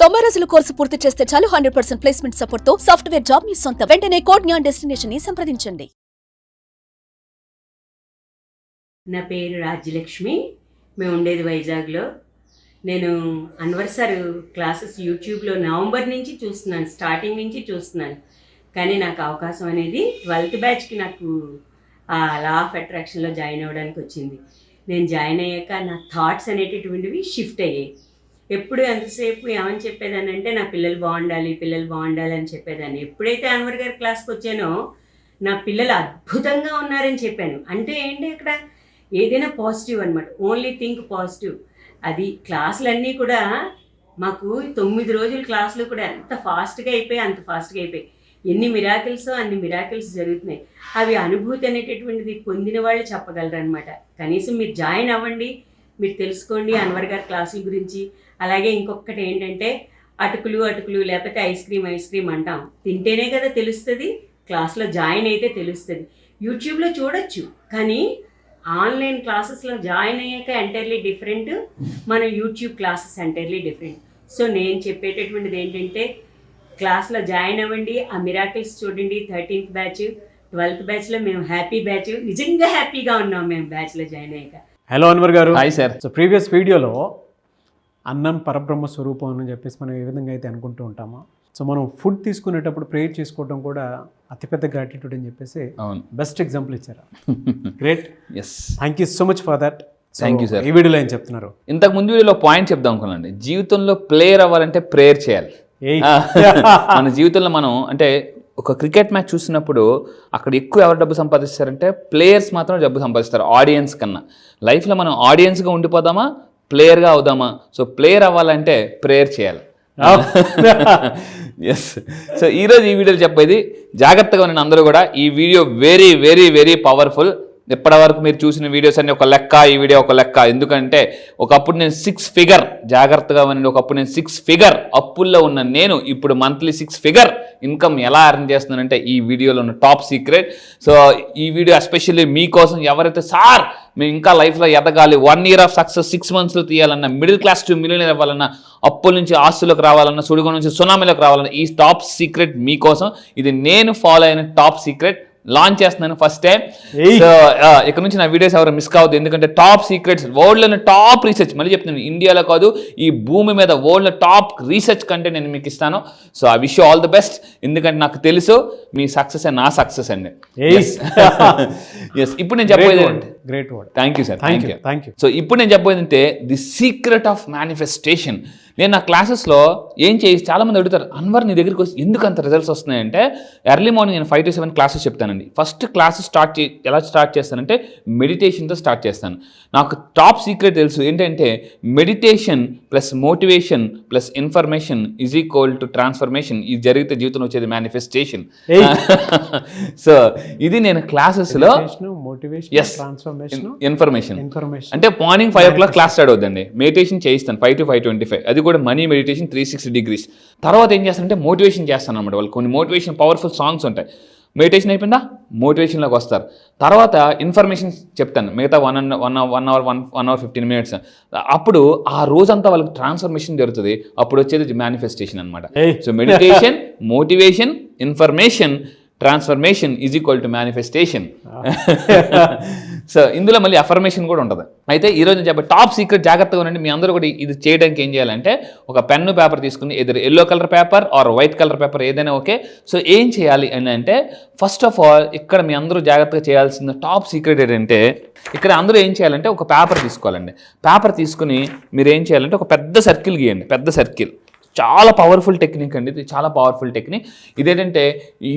90 రోజుల కోర్సు పూర్తి చేస్తే చాలు 100% ప్లేస్మెంట్ సపోర్ట్ తో సాఫ్ట్వేర్ జాబ్ మీ సొంతం. వెంటనే కోడ్ జ్ఞాన్ డెస్టినేషన్ ని సంప్రదించండి. నా పేరు రాజ్యలక్ష్మి. మేము ఉండేది వైజాగ్లో. నేను అన్వర్ సార్ క్లాసెస్ యూట్యూబ్లో నవంబర్ నుంచి చూస్తున్నాను, స్టార్టింగ్ నుంచి చూస్తున్నాను. కానీ నాకు అవకాశం అనేది 12th బ్యాచ్కి నాకు ఆ లా ఆఫ్ అట్రాక్షన్లో జాయిన్ అవ్వడానికి వచ్చింది. నేను జాయిన్ అయ్యాక నా థాట్స్ అనేటటువంటివి షిఫ్ట్ అయ్యాయి. ఎప్పుడు ఎంతసేపు ఏమని చెప్పేదాన్ని అంటే నా పిల్లలు బాగుండాలి అని చెప్పేదాన్ని. ఎప్పుడైతే అన్వర్ గారి క్లాస్కి వచ్చానో నా పిల్లలు అద్భుతంగా ఉన్నారని చెప్పాను. అంటే ఏంటి అక్కడ ఏదైనా పాజిటివ్ అనమాట, ఓన్లీ థింక్ పాజిటివ్. అది క్లాసులన్నీ కూడా మాకు 9 రోజుల క్లాసులు కూడా ఎంత ఫాస్ట్గా అయిపోయాయి. ఎన్ని మిరాకిల్సో అన్ని మిరాకిల్స్ జరుగుతున్నాయి. అవి అనుభూతి అనేటటువంటిది పొందిన వాళ్ళు చెప్పగలరు అనమాట. కనీసం మీరు జాయిన్ అవ్వండి, మీరు తెలుసుకోండి అన్వర్ గారి క్లాసుల గురించి. అలాగే ఇంకొకటి ఏంటంటే అటుకులు లేకపోతే ఐస్ క్రీమ్ అంటాం. తింటేనే కదా తెలుస్తుంది, క్లాస్లో జాయిన్ అయితే తెలుస్తుంది. యూట్యూబ్లో చూడొచ్చు, కానీ ఆన్లైన్ క్లాసెస్లో జాయిన్ అయ్యాక ఎంటైర్లీ డిఫరెంట్, మన YouTube classes entirely different. So నేను చెప్పేటటువంటిది ఏంటంటే క్లాస్లో జాయిన్ అవ్వండి, ఆ మిరాకిల్స్ చూడండి. 13th బ్యాచ్ 12th బ్యాచ్లో మేము హ్యాపీ బ్యాచ్, నిజంగా హ్యాపీగా ఉన్నాం మేము బ్యాచ్లో జాయిన్ అయ్యాక. హలో అన్వర్ గారు. Hi sir. సో ప్రీవియస్ వీడియోలో అన్నం పరబ్రహ్మ స్వరూపం అని చెప్పేసి మనం ఏ విధంగా అయితే అనుకుంటూ ఉంటామో, సో మనం ఫుడ్ తీసుకునేటప్పుడు ప్రేయర్ చేసుకోవడం కూడా అతిపెద్ద గ్రాటిట్యూడ్ అని చెప్పేసి బెస్ట్ ఎగ్జాంపుల్ ఇచ్చారు. Great. Yes, thank you so much for that. Thank you sir. ఈ వీడియోలో ఏం చెప్తున్నారు? ఇంతకు ముందు వీడియోలో పాయింట్ చెప్దాం అనుకున్నాండి. జీవితంలో ప్లేయర్ అవ్వాలంటే ప్రేయర్ చేయాలి. మన జీవితంలో మనం అంటే ఒక క్రికెట్ మ్యాచ్ చూసినప్పుడు అక్కడ ఎక్కువ ఎవరు డబ్బు సంపాదిస్తారంటే ప్లేయర్స్ మాత్రం డబ్బు సంపాదిస్తారు ఆడియన్స్ కన్నా. లైఫ్లో మనం ఆడియన్స్గా ఉండిపోదామా, ప్లేయర్గా అవుదామా? సో ప్లేయర్ అవ్వాలంటే ప్రేయర్ చేయాలి. ఎస్. సో ఈరోజు ఈ వీడియోలో చెప్పేది జాగ్రత్తగా ఉన్న అందరూ కూడా. ఈ video very very very powerful. ఇప్పటివరకు మీరు చూసిన వీడియోస్ అన్ని ఒక లెక్క, ఈ వీడియో ఒక లెక్క. ఎందుకంటే ఒకప్పుడు నేను 6 ఫిగర్, జాగ్రత్తగా వినండి, ఒకప్పుడు నేను 6 ఫిగర్ అప్పుల్లో ఉన్న నేను ఇప్పుడు మంత్లీ 6 ఫిగర్ ఇన్కమ్ ఎలా ఎర్న్ చేస్తున్నానంటే ఈ వీడియోలో ఉన్న టాప్ సీక్రెట్. సో ఈ వీడియో ఎస్పెషల్లీ మీకోసం. ఎవరైతే సార్ మేము ఇంకా లైఫ్లో ఎదగాలి, 1 year ఆఫ్ సక్సెస్ 6 monthsలో తీయాలన్నా, మిడిల్ క్లాస్ టు మిలియనర్ అవ్వాలన్నా, అప్పుల నుంచి ఆస్తులకు రావాలన్నా, సుడిగో నుంచి సునామీలోకి రావాలన్నా, ఈ టాప్ సీక్రెట్ మీకోసం. ఇది నేను ఫాలో అయిన టాప్ సీక్రెట్. లాంచ్ చేస్తున్నాను ఫస్ట్ టైం. సో ఇక్కడ నుంచి నా వీడియోస్ ఎవరు మిస్ కావద్దు. ఎందుకంటే టాప్ సీక్రెట్స్, వరల్డ్లోని టాప్ రీసెర్చ్, మళ్ళీ చెప్తున్నాను, ఇండియాలో కాదు ఈ భూమి మీద వరల్డ్లో టాప్ రీసెర్చ్ కంటే నేను మీకు ఇస్తాను. So I wish you all the best. ఎందుకంటే నాకు తెలుసు మీ సక్సెస్ నా సక్సెస్ అండి. ఎస్. ఇప్పుడు నేను చెప్పేది great word. Thank you sir. Thank you. So ఇప్పుడు నేను చెప్పేది అంటే ది సీక్రెట్ ఆఫ్ మేనిఫెస్టేషన్. నేను నా క్లాసెస్లో ఏం చేసి చాలామంది అడుగుతారు, అన్వర్ నీ దగ్గరికి వచ్చి ఎందుకు అంత రిజల్ట్స్ వస్తున్నాయంటే ఎర్లీ మార్నింగ్ నేను 5 to 7 క్లాసెస్ చెప్తానండి. ఫస్ట్ క్లాసెస్ ఎలా స్టార్ట్ చేస్తానంటే మెడిటేషన్తో స్టార్ట్ చేస్తాను. నాకు టాప్ సీక్రెట్ తెలుసు ఏంటంటే meditation plus motivation plus information is equal to transformation. ఇది జరిగితే జీవితంలో వచ్చేది మేనిఫెస్టేషన్. సో ఇది నేను క్లాసెస్లో ఇన్ఫర్మేషన్ అంటే మార్నింగ్ 5 o'clock క్లాస్ స్టార్ట్ అవుతుందండి. మెడిటేషన్ చేయిస్తాను 5 to 5:25. అది కూడా మనీ మెడిటేషన్ 360 degrees. తర్వాత ఏం చేస్తానంటే మోటివేషన్ చేస్తాను అనమాట. వాళ్ళు కొన్ని మోటివేషన్ పవర్ఫుల్ సాంగ్స్ ఉంటాయి. మెడిటేషన్ అయిపోయిందా, మోటివేషన్లోకి వస్తారు. తర్వాత ఇన్ఫర్మేషన్ చెప్తాను మిగతా 1 hour 15 minutes. అప్పుడు ఆ రోజంతా వాళ్ళకి ట్రాన్స్ఫర్మేషన్ జరుగుతుంది. అప్పుడు వచ్చేది మేనిఫెస్టేషన్ అనమాట. So meditation, motivation, information, transformation is equal to manifestation. So ఇందులో మళ్ళీ అఫర్మేషన్ కూడా ఉంటుంది. అయితే ఈరోజు నేను చెప్పే టాప్ సీక్రెట్, జాగ్రత్తగా ఉండండి. మీ అందరూ కూడా ఇది చేయడానికి ఏం చేయాలంటే ఒక పెన్ను పేపర్ తీసుకుని, ఎదురు yellow colour paper or white colour paper ఏదైనా ఓకే. సో ఏం చేయాలి అని అంటే ఫస్ట్ ఆఫ్ ఆల్ ఇక్కడ మీ అందరూ జాగ్రత్తగా చేయాల్సిన టాప్ సీక్రెట్ ఏంటంటే ఇక్కడ అందరూ ఏం చేయాలంటే ఒక పేపర్ తీసుకోవాలండి. పేపర్ తీసుకుని మీరు ఏం చేయాలంటే ఒక పెద్ద సర్కిల్ గీయండి. పెద్ద సర్కిల్ చాలా పవర్ఫుల్ టెక్నిక్ అండి. ఇది చాలా పవర్ఫుల్ టెక్నిక్. ఇదేంటంటే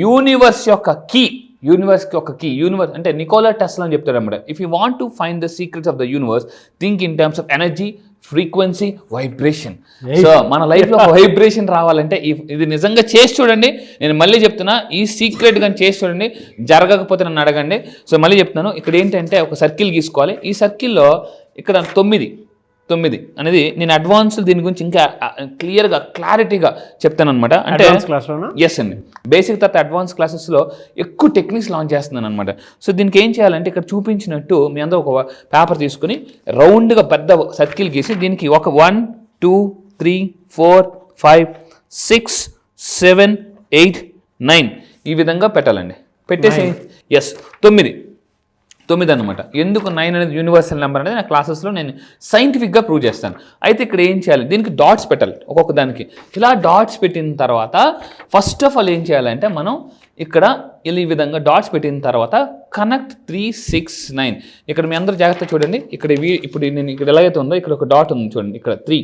యూనివర్స్ యొక్క కీ. యూనివర్స్కి ఒక కీ. యూనివర్స్ అంటే నికోలా టెస్లా అని చెప్తారు అన్నమాట. If you want to find the secrets of the universe, think in terms of energy, frequency, vibration. So మన లైఫ్లో వైబ్రేషన్ రావాలంటే ఇది నిజంగా చేసి చూడండి. నేను మళ్ళీ చెప్తున్నా, ఈ సీక్రెట్ కానీ చేసి చూడండి. జరగకపోతే నన్ను అడగండి. సో మళ్ళీ చెప్తున్నాను, ఇక్కడ ఏంటంటే ఒక సర్కిల్ గీసుకోవాలి. ఈ సర్కిల్లో ఇక్కడ 9 అనేది నేను అడ్వాన్స్ దీని గురించి ఇంకా క్లియర్గా క్లారిటీగా చెప్తాను అనమాట. అంటే ఎస్ అండి, బేసిక్ తర్వాత అడ్వాన్స్ క్లాసెస్లో ఎక్కువ టెక్నిక్స్ లాంచ్ చేస్తున్నాను అనమాట. సో దీనికి ఏం చేయాలంటే ఇక్కడ చూపించినట్టు మీ అందరూ ఒక పేపర్ తీసుకుని రౌండ్గా పెద్ద సర్కిల్ గీసి దీనికి ఒక 1 2 3 4 5 6 7 8 9 ఈ విధంగా పెట్టాలండి. పెట్టేసి ఎస్ 9 అనమాట. ఎందుకు 9 అనేది యూనివర్సల్ నెంబర్ అనేది నా క్లాసెస్లో నేను సైంటిఫిక్గా ప్రూవ్ చేస్తాను. అయితే ఇక్కడ ఏం చేయాలి, దీనికి డాట్స్ పెట్టాలి ఒక్కొక్క దానికి. ఇలా డాట్స్ పెట్టిన తర్వాత ఫస్ట్ ఆఫ్ ఆల్ ఏం చేయాలంటే మనం ఇక్కడ ఈ విధంగా డాట్స్ పెట్టిన తర్వాత కనెక్ట్ 3 6 9. ఇక్కడ మీ అందరూ జాగ్రత్త చూడండి. ఇక్కడ ఇప్పుడు నేను ఇక్కడ ఎలాగైతే ఉందో ఇక్కడ ఒక డాట్ ఉంది చూడండి. ఇక్కడ 3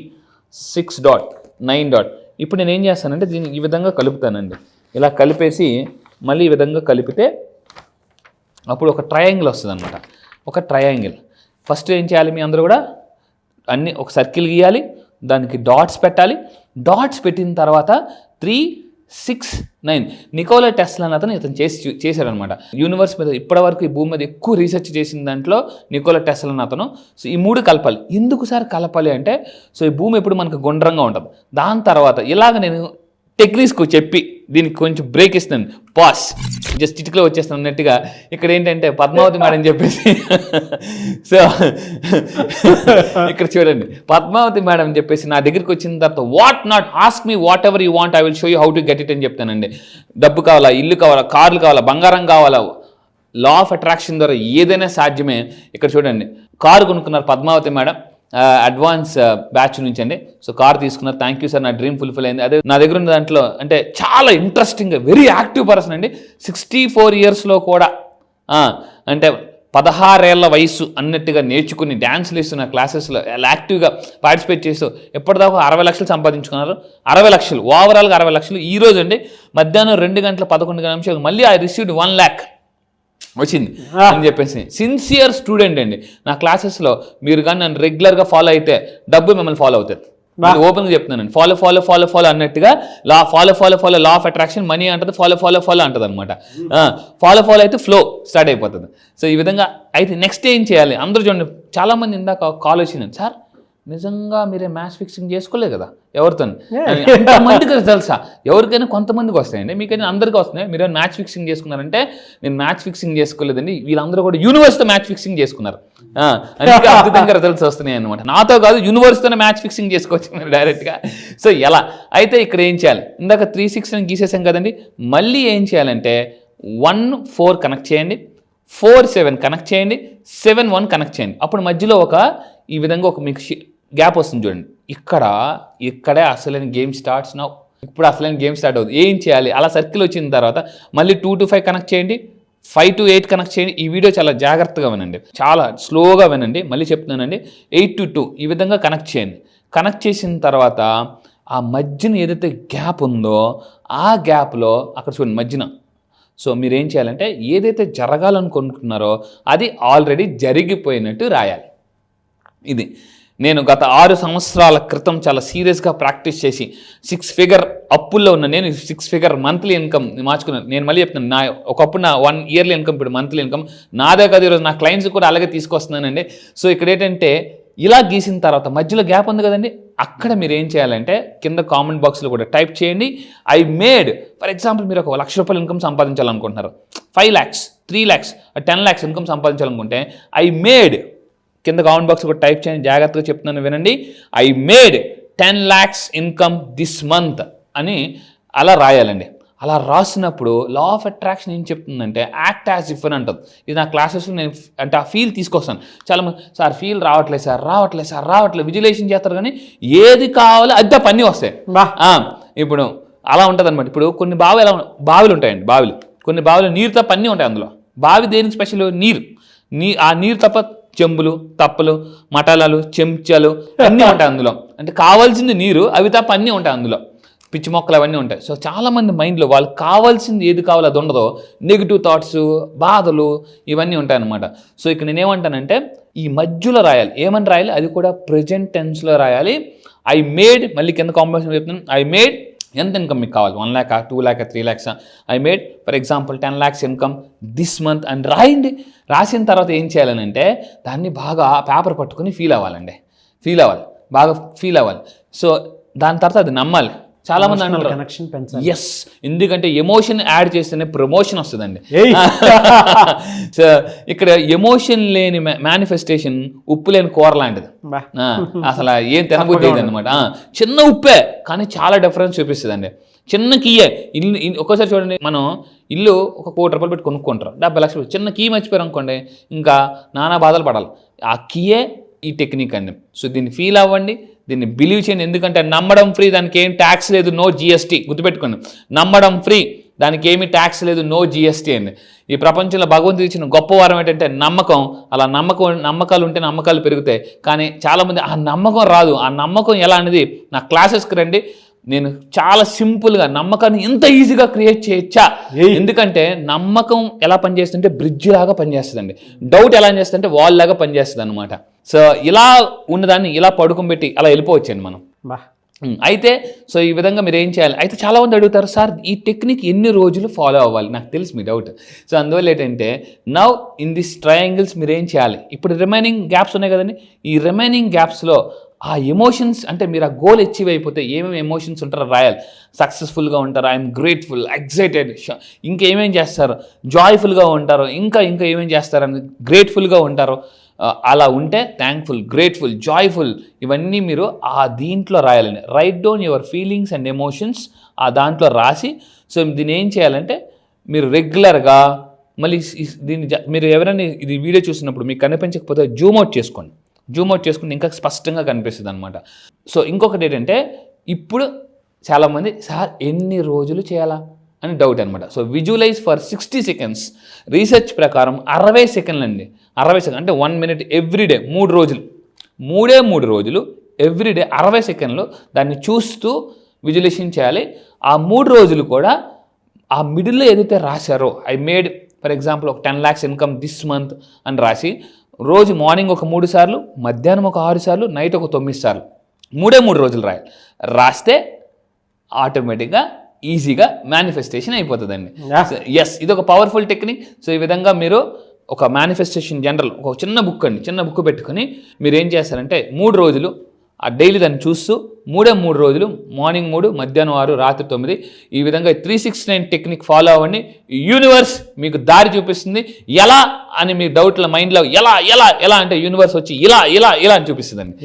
6 డాట్ 9 డాట్. ఇప్పుడు నేను ఏం చేస్తానంటే దీన్ని ఈ విధంగా కలుపుతానండి. ఇలా కలిపేసి మళ్ళీ ఈ విధంగా కలిపితే అప్పుడు ఒక ట్రయాంగిల్ వస్తుంది అనమాట. ఒక ట్రయాంగిల్ ఫస్ట్ ఏం చేయాలి, మీ అందరూ కూడా అన్ని ఒక సర్కిల్ గీయాలి, దానికి డాట్స్ పెట్టాలి. డాట్స్ పెట్టిన తర్వాత 3 6 9 నికోలా టెస్లా అని ఇతను చేశాడనమాట. యూనివర్స్ మీద ఇప్పటివరకు ఈ భూమి మీద ఎక్కువ రీసెర్చ్ చేసిన దాంట్లో నికోలా టెస్లా అతను. సో ఈ 3 కలపాలి. ఎందుకు సార్ కలపాలి అంటే, సో ఈ భూమి ఎప్పుడు మనకు గుండ్రంగా ఉంటుంది. దాని తర్వాత ఇలాగ నేను టెక్నిక్స్కు చెప్పి దీనికి కొంచెం బ్రేక్ ఇస్తాను, పాస్ జస్ట్ ఇటుకలో వచ్చేస్తాను అన్నట్టుగా. ఇక్కడ ఏంటంటే పద్మావతి మేడం చెప్పేసి సో ఇక్కడ చూడండి, పద్మావతి మేడం చెప్పేసి నా దగ్గరికి వచ్చిన తర్వాత what not ask me what ever you want, I will show you how to get it అని చెప్తానండి. డబ్బు కావాలా, ఇల్లు కావాలా, కార్లు కావాలా, బంగారం కావాలా, లా ఆఫ్ అట్రాక్షన్ ద్వారా ఏదైనా సాధ్యమే. ఇక్కడ చూడండి, కారు కొనుక్కున్నారు పద్మావతి మేడం అడ్వాన్స్ బ్యాచ్ నుంచి అండి. సో కార్ తీసుకున్నారు. థ్యాంక్ యూ సార్, నా డ్రీమ్ ఫుల్ఫిల్ అయింది. అదే నా దగ్గర ఉన్న దాంట్లో అంటే చాలా ఇంట్రెస్టింగ్ వెరీ యాక్టివ్ పర్సన్ అండి. 64 ఇయర్స్లో కూడా అంటే 16 ఏళ్ల వయసు అన్నట్టుగా నేర్చుకుని డ్యాన్స్లు ఇస్తున్న క్లాసెస్లో యాక్టివ్గా పార్టిసిపేట్ చేస్తూ ఎప్పటిదాకా 60 లక్షలు సంపాదించుకున్నారు. 60 లక్షలు ఓవరాల్గా 60 లక్షలు. ఈ రోజు అండి మధ్యాహ్నం 2 గంటల 11 నిమిషాలు మళ్ళీ ఐ రిసీవ్డ్ 1 lakh వచ్చింది అని చెప్పేసి. సిన్సియర్ స్టూడెంట్ అండి. నా క్లాసెస్లో మీరు కానీ నన్ను రెగ్యులర్గా ఫాలో అయితే డబ్బు మిమ్మల్ని ఫాలో అవుతుంది. ఓపెన్గా చెప్తున్నానండి. ఫాలో ఫాలో ఫాలో ఫాలో అన్నట్టుగా follow law of attraction money అంటది, ఫాలో అంటది అనమాట. ఫాలో అయితే ఫ్లో స్టార్ట్ అయిపోతుంది. సో ఈ విధంగా అయితే నెక్స్ట్ ఏం చేయాలి, అందరూ చూడండి. చాలామంది ఇందాక కాల్ వచ్చిందండి, సార్ నిజంగా మీరే మ్యాచ్ ఫిక్సింగ్ చేసుకోలేదు కదా ఎవరితో, అంతమందికి తెలుసా? ఎవరికైనా కొంతమందికి వస్తాయండి, మీకైనా అందరికీ వస్తున్నాయి. మీరు మ్యాచ్ ఫిక్సింగ్ చేసుకున్నారంటే నేను మ్యాచ్ ఫిక్సింగ్ చేసుకోలేదండి, వీళ్ళందరూ కూడా యూనివర్స్తో మ్యాచ్ ఫిక్సింగ్ చేసుకున్నారు. అందుకే అద్భుతంగా రిజల్ట్స్ వస్తున్నాయి అనమాట. నాతో కాదు, యూనివర్స్తోనే మ్యాచ్ ఫిక్సింగ్ చేసుకోవచ్చు మీరు డైరెక్ట్గా. సో ఎలా అయితే ఇక్కడ ఏం చేయాలి, ఇందాక 3 6 అని గీసేసాం కదండి. మళ్ళీ ఏం చేయాలంటే 1 4 కనెక్ట్ చేయండి, 4 7 కనెక్ట్ చేయండి, 7 1 కనెక్ట్ చేయండి. అప్పుడు మధ్యలో ఈ విధంగా ఒక మీకు గ్యాప్ వస్తుంది చూడండి. ఇక్కడే అసలైన గేమ్ స్టార్ట్స్ నౌ. ఇప్పుడు అసలైన గేమ్ స్టార్ట్ అవుతుంది. ఏం చేయాలి, అలా సర్కిల్ వచ్చిన తర్వాత మళ్ళీ 2 to 5 కనెక్ట్ చేయండి, 5 to 8 కనెక్ట్ చేయండి. ఈ వీడియో చాలా జాగ్రత్తగా వినండి, చాలా స్లోగా వినండి. మళ్ళీ చెప్తున్నానండి, 8 to 2 ఈ విధంగా కనెక్ట్ చేయండి. కనెక్ట్ చేసిన తర్వాత ఆ మధ్యన ఏదైతే గ్యాప్ ఉందో ఆ గ్యాప్లో అక్కడ చూడండి మధ్యన. సో మీరు ఏం చేయాలంటే ఏదైతే జరగాలనుకుంటున్నారో అది ఆల్రెడీ జరిగిపోయినట్టు రాయాలి. ఇది నేను గత 6 సంవత్సరాల క్రితం చాలా సీరియస్గా ప్రాక్టీస్ చేసి 6 ఫిగర్ అప్పుల్లో ఉన్న నేను 6 ఫిగర్ మంత్లీ ఇన్కమ్ మార్చుకున్నాను. నేను మళ్ళీ చెప్తున్నాను, నా ఒకప్పుడు నా 1 ఇయర్లీ ఇన్కమ్ ఇప్పుడు మంత్లీ ఇన్కమ్ నాదే కాదు, ఈరోజు నా క్లయింట్స్ కూడా అలాగే తీసుకొస్తున్నానండి. సో ఇక్కడ ఏంటంటే ఇలా గీసిన తర్వాత మధ్యలో గ్యాప్ ఉంది కదండి, అక్కడ మీరు ఏం చేయాలంటే కింద కామెంట్ బాక్స్లో కూడా టైప్ చేయండి, ఐ మేడ్. ఫర్ ఎగ్జాంపుల్ మీరు ఒక ₹1,00,000 ఇన్కమ్ సంపాదించాలనుకుంటున్నారు, 5 lakhs 3 lakhs 10 lakhs ఇన్కమ్ సంపాదించాలనుకుంటే ఐ మేడ్ కింద కామెంట్ బాక్స్ కూడా టైప్ చేయండి. జాగ్రత్తగా చెప్తున్నాను వినండి, I made 10 lakhs income this month అని అలా రాయాలండి. అలా రాసినప్పుడు లా ఆఫ్ అట్రాక్షన్ ఏం చెప్తుందంటే యాక్ట్ యాజ్ ఇఫ్ అని అంటుంది. ఇది నా క్లాసెస్లో నేను అంటే ఆ ఫీల్ తీసుకొస్తాను. చాలామంది సార్ ఫీల్ రావట్లేదు విజువలైజేషన్ చేస్తారు కానీ ఏది కావాలో అది పని వస్తాయి. ఇప్పుడు అలా ఉంటుంది అనమాట. ఇప్పుడు కొన్ని బావిలు ఉంటాయండి, కొన్ని బావిలు నీరు తప్ప అన్నీ ఉంటాయి. అందులో బావి దేనికి స్పెషల్, ఆ నీరు తప్ప చెంబులు, తప్పలు, మటాలాలు, చెంచాలు అన్నీ ఉంటాయి అందులో. అంటే కావాల్సింది నీరు, అవి తప్ప అన్నీ ఉంటాయి అందులో. పిచ్చి మొక్కలు అవన్నీ ఉంటాయి. సో చాలామంది మైండ్లో వాళ్ళకి కావాల్సింది ఏది కావాలో అది ఉండదో, నెగిటివ్ థాట్స్, బాధలు ఇవన్నీ ఉంటాయన్నమాట. సో ఇక్కడ నేనేమంటానంటే ఈ మధ్యలో రాయాలి. ఏమని రాయాలి, అది కూడా ప్రెజెంట్ టెన్స్లో రాయాలి. ఐ మేడ్, మళ్ళీ కింద కాంబినేషన్ చెప్తున్నాను, ఐ మేడ్ ఎంత ఇన్కమ్ మీకు కావాలి, 1 lakh 2 lakh 3 lakhs, I made for example 10 lakhs income this month అని రాయండి. రాసిన తర్వాత ఏం చేయాలనంటే దాన్ని బాగా పేపర్ పట్టుకుని ఫీల్ అవ్వాలి. బాగా ఫీల్ అవ్వాలి. సో దాని తర్వాత అది నమ్మాలి. చాలా మంది అంటారు కనెక్షన్ పెంచాలి. ఎస్, ఎందుకంటే ఎమోషన్ యాడ్ చేస్తేనే ప్రమోషన్ వస్తుందండి. ఏయ్. సో ఇక్కడ ఎమోషన్ లేని మేనిఫెస్టేషన్ ఉప్పు లేని కూర లాంటిది. బా. అసలు ఏం తినబుద్ధి అనమాట. చిన్న ఉప్పే కానీ చాలా డిఫరెన్స్ చూపిస్తుందండి. చిన్న కీయే ఇల్లు ఒక్కోసారి చూడండి, మనం ఇల్లు ఒక ₹1,00,000 పెట్టి కొనుక్కుంటారు, 70 లక్షలు. చిన్న కీ మర్చిపోయారు అనుకోండి, ఇంకా నానా బాధలు పడాలి. ఆ కీయే ఈ టెక్నిక్ అండి. సో దీన్ని ఫీల్ అవ్వండి, దీన్ని బిలీవ్ చేయండి. ఎందుకంటే నమ్మడం ఫ్రీ, దానికి ఏం ట్యాక్స్ లేదు, నో GST. గుర్తుపెట్టుకోండి, నమ్మడం ఫ్రీ, దానికి ఏమి ట్యాక్స్ లేదు, నో GST అండి. ఈ ప్రపంచంలో భగవంతుడు ఇచ్చిన గొప్ప వరం ఏంటంటే నమ్మకం. అలా నమ్మకాలు ఉంటే నమ్మకాలు పెరుగుతాయి. కానీ చాలామంది ఆ నమ్మకం రాదు. ఆ నమ్మకం ఎలా అనేది నా క్లాసెస్కి రండి, నేను చాలా సింపుల్గా నమ్మకాన్ని ఇంత ఈజీగా క్రియేట్ చేయొచ్చా. ఎందుకంటే నమ్మకం ఎలా పనిచేస్తుంటే బ్రిడ్జ్ లాగా పనిచేస్తుందండి. డౌట్ ఎలా చేస్తుంటే వాల్ లాగా పనిచేస్తుంది అనమాట. సో ఇలా ఉన్నదాన్ని ఇలా పడుకోబెట్టి అలా వెళ్ళిపోవచ్చండి మనం. అయితే సో ఈ విధంగా మీరు ఏం చేయాలి. అయితే చాలామంది అడుగుతారు, సార్ ఈ టెక్నిక్ ఎన్ని రోజులు ఫాలో అవ్వాలి? నాకు తెలుసు మీ డౌట్. సో అందువల్ల ఏంటంటే నవ్ ఇన్ దిస్ ట్రయాంగిల్స్ మీరు ఏం చేయాలి. ఇప్పుడు రిమైనింగ్ గ్యాప్స్ ఉన్నాయి కదండి, ఈ రిమైనింగ్ గ్యాప్స్లో ఆ ఎమోషన్స్ అంటే మీరు ఆ గోల్ అచీవ్ అయిపోతే ఏమేమి ఎమోషన్స్ ఉంటారో రాయాలి. సక్సెస్ఫుల్గా ఉంటారు, ఐఎమ్ గ్రేట్ఫుల్, ఎక్సైటెడ్, ఇంకేమేం చేస్తారు, జాయ్ఫుల్గా ఉంటారు, ఇంకా ఏమేం చేస్తారని గ్రేట్ఫుల్గా ఉంటారు. అలా ఉంటే థ్యాంక్ఫుల్, గ్రేట్ఫుల్, జాయ్ఫుల్ ఇవన్నీ మీరు ఆ దీంట్లో రాయాలండి. Write down your feelings and emotions ఆ దాంట్లో రాసి, సో దీన్ని ఏం చేయాలంటే మీరు రెగ్యులర్గా మళ్ళీ దీన్ని మీరు ఎవరైనా ఇది వీడియో చూసినప్పుడు మీకు కనిపించకపోతే జూమ్ అవుట్ చేసుకోండి. జూమ్ అవుట్ చేసుకుంటే ఇంకా స్పష్టంగా కనిపిస్తుంది అనమాట. సో ఇంకొకటి ఏంటంటే ఇప్పుడు చాలామంది సార్ ఎన్ని రోజులు చేయాలా అని డౌట్ అనమాట. So visualize for 60 seconds. Research ప్రకారం 60 సెకండ్లు అండి. 60 సెకండ్ అంటే 1 మినిట్ ఎవ్రీడే 3 రోజులు, 3 రోజులు ఎవ్రీడే 60 సెకండ్లు దాన్ని చూస్తూ విజువలైజేషన్ చేయాలి. ఆ 3 రోజులు కూడా ఆ మిడిల్లో ఏదైతే రాశారో ఐ మేడ్ ఫర్ ఎగ్జాంపుల్ ఒక 10 lakhs ఇన్కమ్ దిస్ మంత్ అని రాసి రోజు మార్నింగ్ ఒక 3 సార్లు, మధ్యాహ్నం ఒక 6 సార్లు, నైట్ ఒక 9 సార్లు 3 రోజులు రాయాలి. రాస్తే ఆటోమేటిక్గా ఈజీగా మేనిఫెస్టేషన్ అయిపోతుందండి. ఎస్, ఇది ఒక పవర్ఫుల్ టెక్నిక్. సో ఈ విధంగా మీరు ఒక మేనిఫెస్టేషన్ జనరల్ ఒక చిన్న బుక్ పెట్టుకొని మీరు ఏం చేస్తారంటే 3 రోజులు ఆ డైలీ దాన్ని చూస్తూ 3 రోజులు మార్నింగ్ 3, మధ్యాహ్నం 6, రాత్రి 9 ఈ విధంగా 369 టెక్నిక్ ఫాలో అవ్వండి. యూనివర్స్ మీకు దారి చూపిస్తుంది. ఎలా అని మీ డౌట్ల మైండ్లో ఎలా అంటే యూనివర్స్ వచ్చి ఇలా అని చూపిస్తుందండి.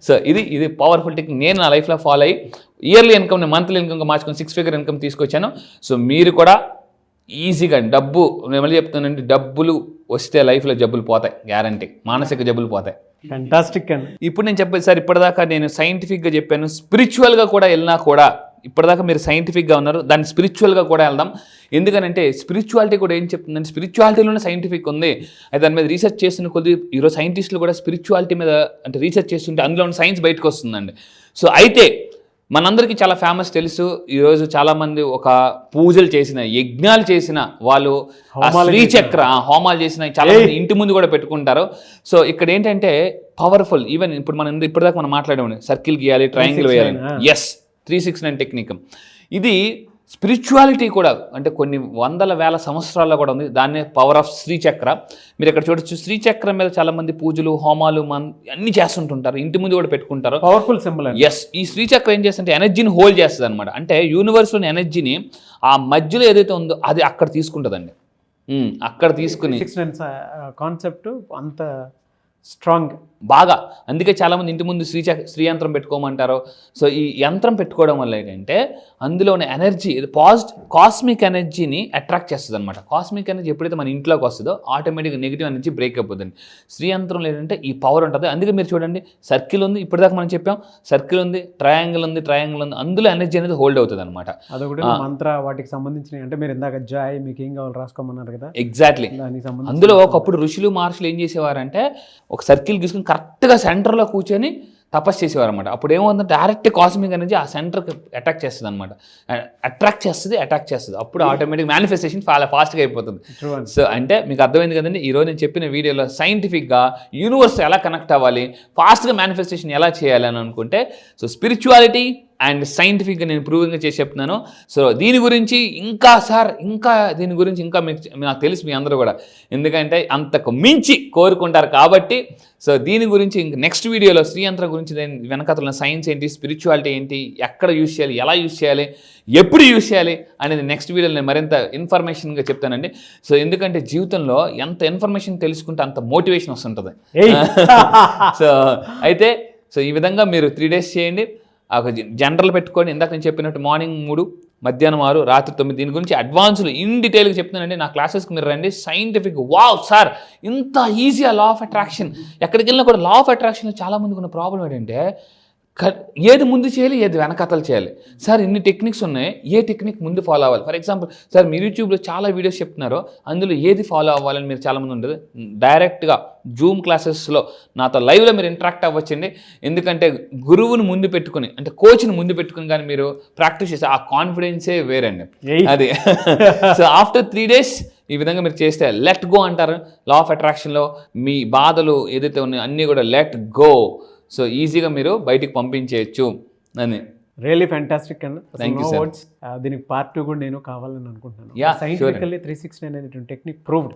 సో ఇది పవర్ఫుల్ టెక్నిక్. నేను నా లైఫ్లో ఫాలో అయ్యి ఇయర్లీ ఇన్కమ్ని మంత్లీ ఇన్కమ్గా మార్చుకొని 6 figure ఇన్కమ్ తీసుకొచ్చాను. సో మీరు కూడా ఈజీగా డబ్బు, నేను మళ్ళీ చెప్తానండి, డబ్బులు వస్తే లైఫ్లో జబ్బులు పోతాయి, గ్యారంటీ. మానసిక జబ్బులు పోతాయి. ఫ్యాంటాస్టిక్ అండి. ఇప్పుడు నేను చెప్పేది సార్, ఇప్పటిదాకా నేను సైంటిఫిక్గా చెప్పాను, స్పిరిచువల్గా కూడా వెళ్ళినా కూడా ఇప్పటిదాకా మీరు సైంటిఫిక్గా ఉన్నారు, దాన్ని స్పిరిచువల్గా కూడా వెళ్దాం. ఎందుకనంటే స్పిరిచువాలిటీ కూడా ఏం చెప్తుందంటే స్పిరిచువాలిటీలోనే సైంటిఫిక్ ఉంది. అయితే దాని మీద రీసెర్చ్ చేస్తున్న కొద్ది ఈరోజు సైంటిస్టులు కూడా స్పిరిచువాలిటీ మీద అంటే రీసెర్చ్ చేస్తుంటే అందులో ఉన్న సైన్స్ బయటకు వస్తుందండి. సో అయితే మనందరికీ చాలా ఫేమస్ తెలుసు, ఈరోజు చాలామంది ఒక పూజలు చేసిన, యజ్ఞాలు చేసిన వాళ్ళు, శ్రీచక్ర హోమాలు చేసిన చాలామంది ఇంటి ముందు కూడా పెట్టుకుంటారు. సో ఇక్కడ ఏంటంటే పవర్ఫుల్. ఈవెన్ ఇప్పుడు మనం ఇప్పటిదాకా మనం మాట్లాడాము, సర్కిల్ గీయాలి, ట్రయాంగిల్ వేయాలి. Yes, 369 technique. ఇది స్పిరిచువాలిటీ కూడా అంటే కొన్ని వందల వేల సంవత్సరాల్లో కూడా ఉంది. దాన్నే పవర్ ఆఫ్ శ్రీచక్ర. మీరు ఇక్కడ చూడొచ్చు, శ్రీచక్రం మీద చాలామంది పూజలు, హోమాలు అన్నీ చేస్తుంటుంటారు, ఇంటి ముందు కూడా పెట్టుకుంటారు. Powerful symbol. ఎస్, ఈ శ్రీచక్రం ఏం చేస్తుంటే ఎనర్జీని హోల్డ్ చేస్తుంది అనమాట. అంటే యూనివర్స్లోని ఎనర్జీని ఆ మధ్యలో ఏదైతే ఉందో అది అక్కడ తీసుకుంటుందండి. అక్కడ తీసుకుని కాన్సెప్ట్ అంత స్ట్రాంగ్ బాగా. అందుకే చాలామంది ఇంటి ముందు శ్రీ యంత్రం పెట్టుకోమంటారు. సో ఈ యంత్రం పెట్టుకోవడం వల్ల ఏంటంటే అందులోని ఎనర్జీ, కాస్మిక్ ఎనర్జీని అట్రాక్ట్ చేస్తుంది అనమాట. కాస్మిక్ ఎనర్జీ ఎప్పుడైతే మన ఇంట్లోకి వస్తుందో ఆటోమేటిక్గా నెగిటివ్ ఎనర్జీ బ్రేక్ అయిపోతుంది. శ్రీ యంత్రంలో ఏంటంటే ఈ పవర్ ఉంటుంది. అందుకే మీరు చూడండి, సర్కిల్ ఉంది, ఇప్పటిదాకా మనం చెప్పాం, సర్కిల్ ఉంది, ట్రయాంగిల్ ఉంది, అందులో ఎనర్జీ అనేది హోల్డ్ అవుతుంది అనమాట. అదొకటి మంత్ర వాటికి సంబంధించిన, అంటే మీరు ఇందాక జాయ్ మీకు ఏం కావాలి రాసుకోమన్నారు కదా. ఎగ్జాక్ట్లీ. అందులో ఒకప్పుడు ఋషులు మహర్షులు ఏం చేసేవారంటే ఒక సర్కిల్ తీసుకుని కరెక్ట్గా సెంటర్లో కూర్చొని తపస్సు చేసేవారు అనమాట. అప్పుడు ఏమవుతుందంటే డైరెక్ట్ కాస్మిక్ అనేది ఆ సెంటర్కి అటాక్ చేస్తుంది అనమాట. అటాక్ చేస్తుంది. అప్పుడు ఆటోమేటిక్ మేనిఫెస్టేషన్ చాలా ఫాస్ట్గా అయిపోతుంది. సో అంటే మీకు అర్థమైంది కదండి, ఈరోజు నేను చెప్పిన వీడియోలో సైంటిఫిక్గా యూనివర్స్ ఎలా కనెక్ట్ అవ్వాలి, ఫాస్ట్గా మేనిఫెస్టేషన్ ఎలా చేయాలి అని అనుకుంటే, సో స్పిరిచువాలిటీ, అండ్ సైంటిఫిక్గా నేను ప్రూవింగ్గా చేసి చెప్తున్నాను. సో దీని గురించి దీని గురించి ఇంకా మీకు నాకు తెలుసు మీ అందరూ కూడా, ఎందుకంటే అంతకు మించి కోరుకుంటారు కాబట్టి. సో దీని గురించి నెక్స్ట్ వీడియోలో శ్రీయంత్ర గురించి వెనకతల సైన్స్ ఏంటి, స్పిరిచువాలిటీ ఏంటి, ఎక్కడ యూజ్ చేయాలి, ఎలా యూజ్ చేయాలి, ఎప్పుడు యూజ్ చేయాలి అనేది నెక్స్ట్ వీడియోలో నేను మరింత ఇన్ఫర్మేషన్గా చెప్తానండి. సో ఎందుకంటే జీవితంలో ఎంత ఇన్ఫర్మేషన్ తెలుసుకుంటే అంత మోటివేషన్ వస్తుంటుంది. సో ఈ విధంగా మీరు 3 days చేయండి. ఒక జనరల్ పెట్టుకొని, ఇందాక నేను చెప్పినట్టు మార్నింగ్ 3, మధ్యాహ్నం 6, రాత్రి 9. దీని గురించి అడ్వాన్స్లు ఇన్ డీటెయిల్గా చెప్తున్నానండి. నా క్లాసెస్కి మీరు రండి. సైంటిఫిక్ వావ్ సార్ ఇంత ఈజీగా లా ఆఫ్ అట్రాక్షన్, ఎక్కడికి వెళ్ళినా కూడా లా ఆఫ్ అట్రాక్షన్లో చాలామందికి ఉన్న ప్రాబ్లం ఏంటంటే ఏది ముందు చేయాలి, ఏది వెనకతలు చేయాలి. సార్ ఇన్ని టెక్నిక్స్ ఉన్నాయి, ఏ టెక్నిక్ ముందు ఫాలో అవ్వాలి. ఫర్ ఎగ్జాంపుల్ సార్ మీరు యూట్యూబ్లో చాలా వీడియోస్ చెప్తున్నారు, అందులో ఏది ఫాలో అవ్వాలని మీరు చాలామంది ఉండదు. డైరెక్ట్గా జూమ్ క్లాసెస్లో నాతో లైవ్లో మీరు ఇంటరాక్ట్ అవ్వచ్చండి. ఎందుకంటే గురువుని ముందు పెట్టుకుని, అంటే కోచ్ని ముందు పెట్టుకుని కానీ మీరు ప్రాక్టీస్ చేస్తే ఆ కాన్ఫిడెన్సే వేరండి. అది సో ఆఫ్టర్ 3 days ఈ విధంగా మీరు చేస్తే లెట్ గో అంటారు. లా ఆఫ్ అట్రాక్షన్లో మీ బాధలు ఏదైతే ఉన్నాయో అన్నీ కూడా లెట్ గో. సో ఈజీగా మీరు బయటికి పంపించేయచ్చు అని. రియల్లీ ఫ్యాంటాస్టిక్ అండి. Thank you sir. దీనికి part 2 కూడా నేను కావాలని అనుకుంటున్నాను. Yeah, సైంటిఫికల్లీ 360 అనేటువంటి టెక్నిక్ ప్రూవ్డ్.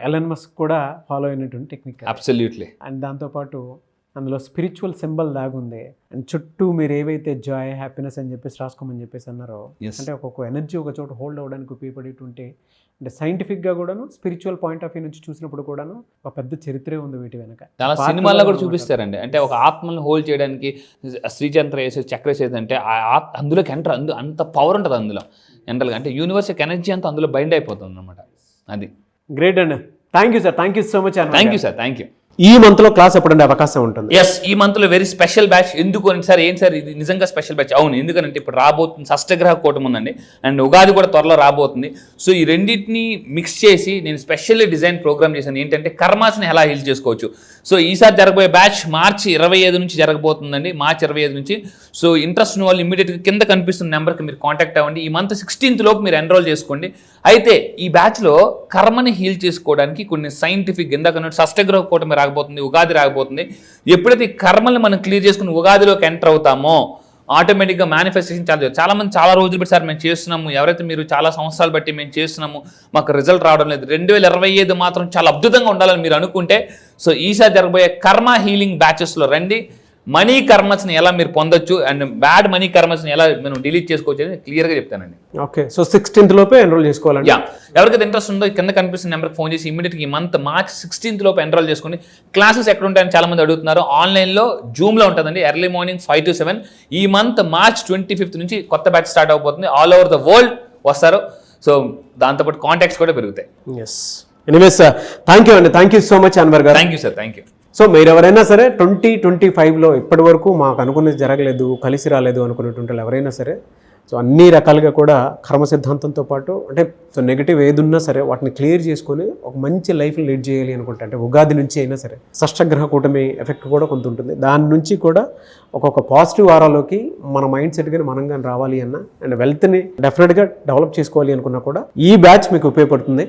ఎలన్ మస్క్ కూడా ఫాలో అయినటువంటి టెక్నిక్. అబ్సల్యూట్లీ. అండ్ దాంతోపాటు అందులో స్పిరిచువల్ సింబల్ దాగుంది. అండ్ చుట్టూ మీరు ఏవైతే జాయ్, హ్యాపీనెస్ అని చెప్పేసి రాసుకోమని చెప్పేసి అన్నారో, అంటే ఒక్కొక్క ఎనర్జీ ఒక చోట హోల్డ్ అవ్వడానికి ఉపయోగపడేటువంటి, అంటే సైంటిఫిక్గా కూడాను, స్పిరిచువల్ పాయింట్ ఆఫ్ వ్యూ నుంచి చూసినప్పుడు కూడాను ఒక పెద్ద చరిత్రే ఉంది వీటి వెనక. చాలా సినిమాల్లో కూడా చూపిస్తారండి. అంటే ఒక ఆత్మను హోల్డ్ చేయడానికి శ్రీచంద్ర వేసే చక్ర అంటే అందులోకి ఎంటర్, అంత పవర్ ఉంటుంది అందులో ఎంటర్గా. అంటే యూనివర్సల్ ఎనర్జీ అంతా అందులో బైండ్ అయిపోతుంది అనమాట. అది గ్రేట్ అండి. Thank you sir. Thank you so much. Thank you sir. Thank you. ఈ మంత్లో క్లాస్ ఎప్పుడంటే అవకాశం ఉంటుంది? ఎస్, ఈ మంత్లో వెరీ స్పెషల్ బ్యాచ్. ఎందుకు అని సార్, ఏంటి సార్ ఇది నిజంగా స్పెషల్ బ్యాచ్? అవును, ఎందుకంటే ఇప్పుడు రాబోతుంది షష్టగ్రహ కూటమి ఉందండి, అండ్ ఉగాది కూడా త్వరలో రాబోతుంది. సో ఈ రెండింటిని మిక్స్ చేసి నేను స్పెషల్లీ డిజైన్ ప్రోగ్రామ్ చేశాను. ఏంటంటే కర్మాస్ని ఎలా హీల్ చేసుకోవచ్చు. సో ఈసారి జరగబోయే బ్యాచ్ మార్చి 25 నుంచి జరగబోతుందండి, మార్చి 25 నుంచి. సో ఇంట్రెస్ట్ ఉన్న వాళ్ళు ఇమీడియట్గా కింద కనిపిస్తున్న నెంబర్కి మీరు కాంటాక్ట్ అవ్వండి. ఈ మంత్ 16th లోపు మీరు ఎన్రోల్ చేసుకోండి. అయితే ఈ బ్యాచ్లో కర్మని హీల్ చేసుకోవడానికి కొన్ని సైంటిఫిక్, ఇందాక షష్టగ్రహ కూటమి రాకపోతుంది, ఉగాది రాకపోతుంది. ఎప్పుడైతే ఈ కర్మల్ని మనం క్లియర్ చేసుకుని ఉగాదిలోకి ఎంటర్ అవుతామో ఆటోమేటిక్గా మేనిఫెస్టేషన్ చాలామంది చాలా రోజులు బట్టి సార్ మేము చేస్తున్నాము, ఎవరైతే మీరు చాలా సంవత్సరాలు బట్టి మేము చేస్తున్నాము, మాకు రిజల్ట్ రావడం లేదు, 2025 మాత్రం చాలా అద్భుతంగా ఉండాలని మీరు అనుకుంటే, సో ఈసారి జరగబోయే కర్మ హీలింగ్ బ్యాచెస్లో రండి. మనీ కర్మస్ని ఎలా మీరు పొందొచ్చు అండ్ బ్యాడ్ మనీ కర్మస్ని ఎలా మనం డిలీట్ చేసుకోవచ్చు అని క్లియర్గా చెప్తానండి. ఓకే, సో 16th లోపే ఎన్రోల్ చేసుకోవాలండి. యా, ఎవరికైతే ఇంట్రెస్ట్ ఉందో కింద కనిపిస్తున్న నెంబర్కి ఫోన్ చేసి ఇమీడియట్గా ఈ మంత్ మార్చ్ 16th లోపు ఎన్రోల్ చేసుకోండి. క్లాసెస్ ఎక్కడ ఉంటాయని చాలా మంది అడుగుతున్నారు. ఆన్లైన్లో జూమ్లో ఉంటుందండి, ఎర్లీ మార్నింగ్ 5 to 7. ఈ మంత్ మార్చ్ 25th నుంచి కొత్త బ్యాచ్ స్టార్ట్ అవబోతుంది. ఆల్ ఓవర్ ద వరల్డ్ వస్తారు. సో దాంతోపాటు కాంటాక్ట్స్ కూడా పెరుగుతాయి. ఎస్, ఎనీవేస్ థ్యాంక్ యూ అండి. Thank you so much Anwar గారు. Thank you sir. Thank you. So మీరు ఎవరైనా సరే 2025లో ఇప్పటి వరకు మాకు అనుకున్నది జరగలేదు, కలిసి రాలేదు అనుకునేటువంటి వాళ్ళు ఎవరైనా సరే, సో అన్ని రకాలుగా కూడా కర్మ సిద్ధాంతంతో పాటు, అంటే సో నెగిటివ్ ఏది ఉన్నా సరే వాటిని క్లియర్ చేసుకొని ఒక మంచి లైఫ్ని లీడ్ చేయాలి అనుకుంటే, అంటే ఉగాది నుంచి అయినా సరే షష్టగ్రహ కూటమి ఎఫెక్ట్ కూడా కొంత ఉంటుంది. దాని నుంచి కూడా ఒక్కొక్క పాజిటివ్ వారాలోకి మన మైండ్ సెట్ కానీ మనం కానీ రావాలి అన్న, అండ్ వెల్త్ని డెఫినెట్గా డెవలప్ చేసుకోవాలి అనుకున్నా కూడా ఈ బ్యాచ్ మీకు ఉపయోగపడుతుంది.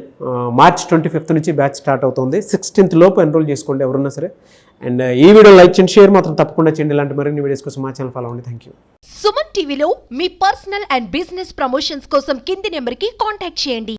మార్చ్ 25th నుంచి బ్యాచ్ స్టార్ట్ అవుతుంది. 16th లోపు ఎన్రోల్ చేసుకోండి ఎవరున్నా సరే. అండ్ ఈ వీడియో లైక్ చేయండి, షేర్ మాత్రం తప్పకుండా చేయండి. ఇలాంటి మరిన్ని వీడియోస్ కోసం మా ఛానల్ ఫాలో అవ్వండి. Thank you. సుమన్ టీవీలో మీ పర్సనల్ అండ్ బిజినెస్ ప్రమోషన్స్ కోసం కింది నెంబర్కి కాంటాక్ట్ చేయండి.